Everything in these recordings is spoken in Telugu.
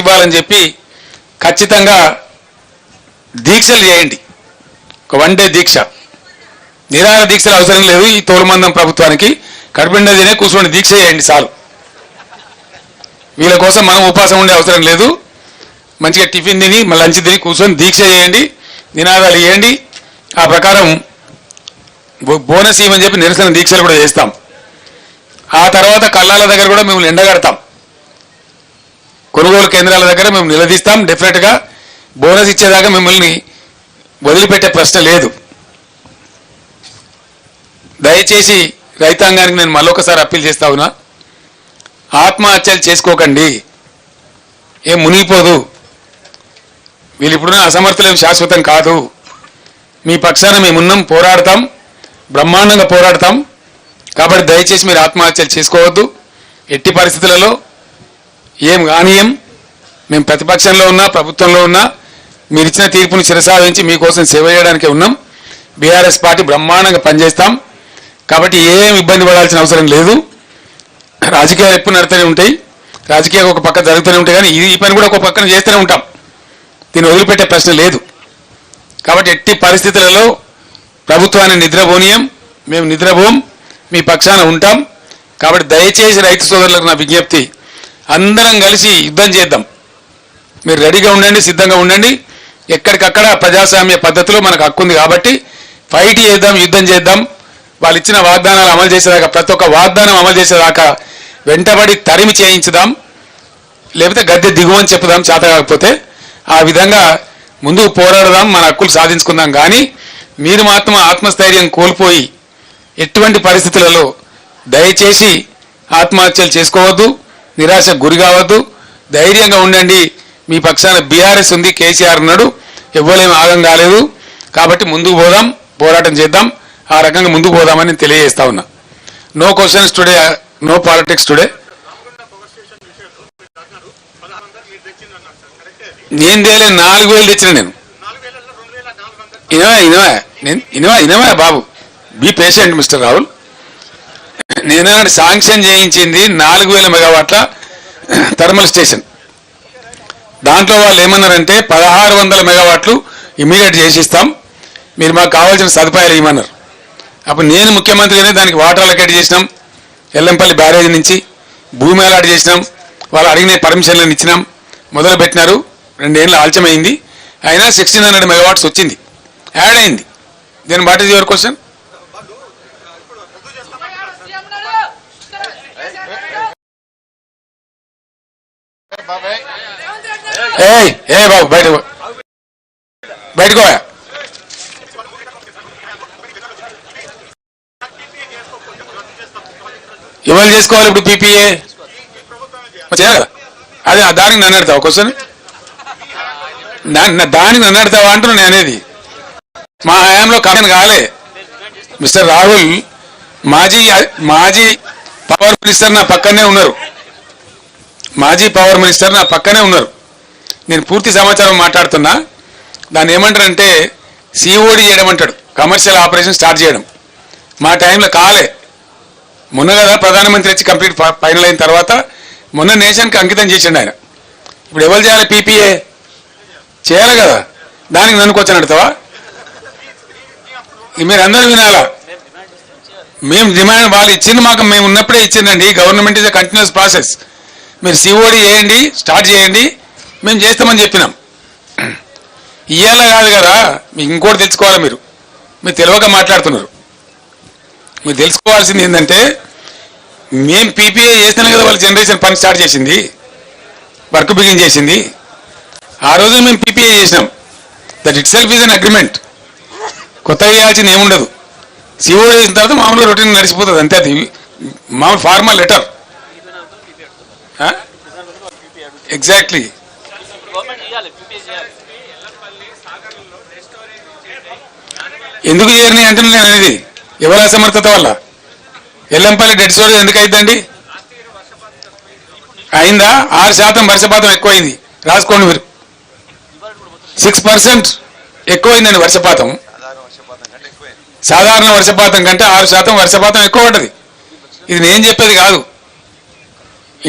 ఇవ్వాలని చెప్పి ఖచ్చితంగా దీక్షలు చేయండి. ఒక 1 డే దీక్ష, నిరాహార దీక్షలు అవసరం లేదు. ఈ తోలుమందం ప్రభుత్వానికి కడుపుండా తినే కూర్చొని దీక్ష చేయండి చాలు. వీళ్ళ కోసం మనం ఉపవాసం ఉండే అవసరం లేదు. మంచిగా టిఫిన్ తిని లంచ్ తిని కూర్చొని దీక్ష చేయండి, నినాదాలు చేయండి. ఆ ప్రకారం బోనస్ ఇవ్వని చెప్పి నిరసన దీక్షలు కూడా చేస్తాం. ఆ తర్వాత కళ్ళాల దగ్గర కూడా మేము ఎండగడతాం, కొనుగోలు కేంద్రాల దగ్గర మేము నిలదీస్తాం. డెఫినెట్గా బోనస్ ఇచ్చేదాకా మిమ్మల్ని వదిలిపెట్టే ప్రశ్న లేదు. దయచేసి రైతాంగానికి నేను మళ్ళొకసారి అప్పీల్ చేస్తా ఉన్నా, ఆత్మహత్యలు చేసుకోకండి, ఏం మునిగిపోదు. వీళ్ళు ఇప్పుడున్న అసమర్థులేం శాశ్వతం కాదు. మీ పక్షాన మేమున్నాం, పోరాడతాం, బ్రహ్మాండంగా పోరాడతాం. కాబట్టి దయచేసి మీరు ఆత్మహత్యలు చేసుకోవద్దు. ఎట్టి పరిస్థితులలో ఏం కానీయం. మేము ప్రతిపక్షంలో ఉన్నా ప్రభుత్వంలో ఉన్నా మీరు ఇచ్చిన తీర్పును శిరసావహించి మీకోసం సేవ చేయడానికే ఉన్నాం. బీఆర్ఎస్ పార్టీ బ్రహ్మాండంగా పనిచేస్తాం. కాబట్టి ఏం ఇబ్బంది పడాల్సిన అవసరం లేదు. రాజకీయాలు ఎప్పుడు నడుతూనే ఉంటాయి, రాజకీయాలు ఒక పక్క జరుగుతూనే ఉంటాయి, కానీ ఈ పని కూడా ఒక పక్కన చేస్తూనే ఉంటాం. దీన్ని వదిలిపెట్టే ప్రశ్న లేదు. కాబట్టి ఎట్టి పరిస్థితులలో ప్రభుత్వాన్ని నిద్రపోనీయం, మేము నిద్రపోం, మీ పక్షాన ఉంటాం. కాబట్టి దయచేసి రైతు సోదరులకు నా విజ్ఞప్తి, అందరం కలిసి యుద్ధం చేద్దాం. మీరు రెడీగా ఉండండి, సిద్ధంగా ఉండండి. ఎక్కడికక్కడ ప్రజాస్వామ్య పద్ధతిలో మనకు హక్కు ఉంది కాబట్టి ఫైట్ చేద్దాం, యుద్ధం చేద్దాం. వాళ్ళు ఇచ్చిన వాగ్దానాలు అమలు చేసేదాకా, ప్రతి ఒక్క వాగ్దానం అమలు చేసేదాకా వెంటబడి తరిమి చేయించుదాం, లేకపోతే గద్దె దిగువని చెప్పుదాం చేత కాకపోతే. ఆ విధంగా ముందుకు పోరాడదాం, మన హక్కులు సాధించుకుందాం. కానీ మీరు మాత్రం ఆత్మస్థైర్యం కోల్పోయి ఎటువంటి పరిస్థితులలో దయచేసి ఆత్మహత్యలు చేసుకోవద్దు, నిరాశకు గురి కావద్దు. ధైర్యంగా ఉండండి. మీ పక్షాన బీఆర్ఎస్ ఉంది, కేసీఆర్ ఉన్నాడు, ఎవ్వరేం ఆగం కాలేదు. కాబట్టి ముందుకు పోదాం, పోరాటం చేద్దాం. ఆ రకంగా ముందుకు పోదామని తెలియజేస్తా ఉన్నా. No questions today, no politics today. నేను తేలే 4,000 తెచ్చిన నేను. ఇనవా బాబు, బీ పేషెంట్ మిస్టర్ రాహుల్. నేను శాంక్షన్ చేయించింది 4,000 మెగావాట్ల థర్మల్ స్టేషన్. దాంట్లో వాళ్ళు ఏమన్నారంటే 1,600 మెగావాట్లు ఇమీడియట్ చేసిస్తాం, మీరు మాకు కావాల్సిన సదుపాయాలు ఇవ్వమన్నారు. అప్పుడు నేను ముఖ్యమంత్రిగానే దానికి వాటర్ అలొకేట్ చేసినాం, ఎల్లంపల్లి బ్యారేజ్ నుంచి భూమి అలాట్ చేసినాం, వాళ్ళు అడిగిన పర్మిషన్లను ఇచ్చినాం, మొదలు పెట్టినారు. 2 ఏళ్ళు ఆలస్యమైంది, అయినా 1,600 మెగావాట్స్ వచ్చింది, యాడ్ అయింది. Then what is your question? ఏ బాబు బయటకు ఎవరు చేసుకోవాలి ఇప్పుడు పీపీఏ చేయాలి? అదే దానికి నన్ను అడతావా క్వశ్చన్? దానికి నన్ను అడతావా అంటున్నా నేను అనేది. మా హయాంలో కమిషన్ కాలే. మిస్టర్ రాహుల్ మాజీ పవర్ మినిస్టర్ నా పక్కనే ఉన్నారు, మాజీ పవర్ మినిస్టర్ నా పక్కనే ఉన్నారు. నేను పూర్తి సమాచారం మాట్లాడుతున్నా. దాన్ని ఏమంటారంటే సిఓడి చేయడం అంటాడు, కమర్షియల్ ఆపరేషన్ స్టార్ట్ చేయడం. మా టైంలో కాలే. మొన్న కదా ప్రధానమంత్రి వచ్చి కంప్లీట్ ఫైనల్ అయిన తర్వాత మొన్న నేషన్కి అంకితం చేసిండు ఆయన. ఇప్పుడు ఎవరు చేయాలి? పీపీఏ చేయాలి కదా. దానికి నన్ను క్వశ్చన్ అడుగుతావా? మీరు అందరూ వినాలా. మేము డిమాండ్ వాళ్ళు ఇచ్చింది మాకు, మేము ఉన్నప్పుడే ఇచ్చిందండి. Government is a continuous process. మీరు సిఓడి చేయండి, స్టార్ట్ చేయండి, మేము చేస్తామని చెప్పినాం. ఇయ్యాల కాదు కదా, మీకు ఇంకోటి తెలుసుకోవాలి. మీరు తెలియక మాట్లాడుతున్నారు. మీరు తెలుసుకోవాల్సింది ఏంటంటే మేము పీపీఏ చేస్తేనే కదా వాళ్ళ జనరేషన్ పని స్టార్ట్ చేసింది, వర్క్ బిగిన్ చేసింది. ఆ రోజు మేము పీపీఏ చేసినాం. That it self is an agreement. కొత్తగా చేయాల్సింది ఏముండదు. సిఓడి చేసిన తర్వాత మామూలుగా రొటీన్ నడిచిపోతుంది అంతే. అది మామూలు ఫార్మల్ లెటర్. ఎగ్జాక్ట్లీ. ఎందుకు చేయని అంటున్నా నేను అనేది, ఎవరి అసమర్థత వల్ల. ఎల్లంపల్లి డెడ్ స్టోరేజ్ ఎందుకు అయిందండి? అయిందా? 6% వర్షపాతం ఎక్కువైంది. రాసుకోండి మీరు. 6% ఎక్కువైందండి వర్షపాతం. సాధారణ వర్షపాతం కంటే 6% వర్షపాతం ఎక్కువ పడ్డది. ఇది నేను చెప్పేది కాదు.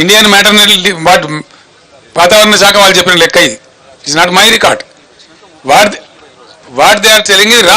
ఇండియన్ మ్యాటర్నరీ వాతావరణ శాఖ వాళ్ళు చెప్పిన లెక్క ఇది. It's not my record. What they are telling is wrong.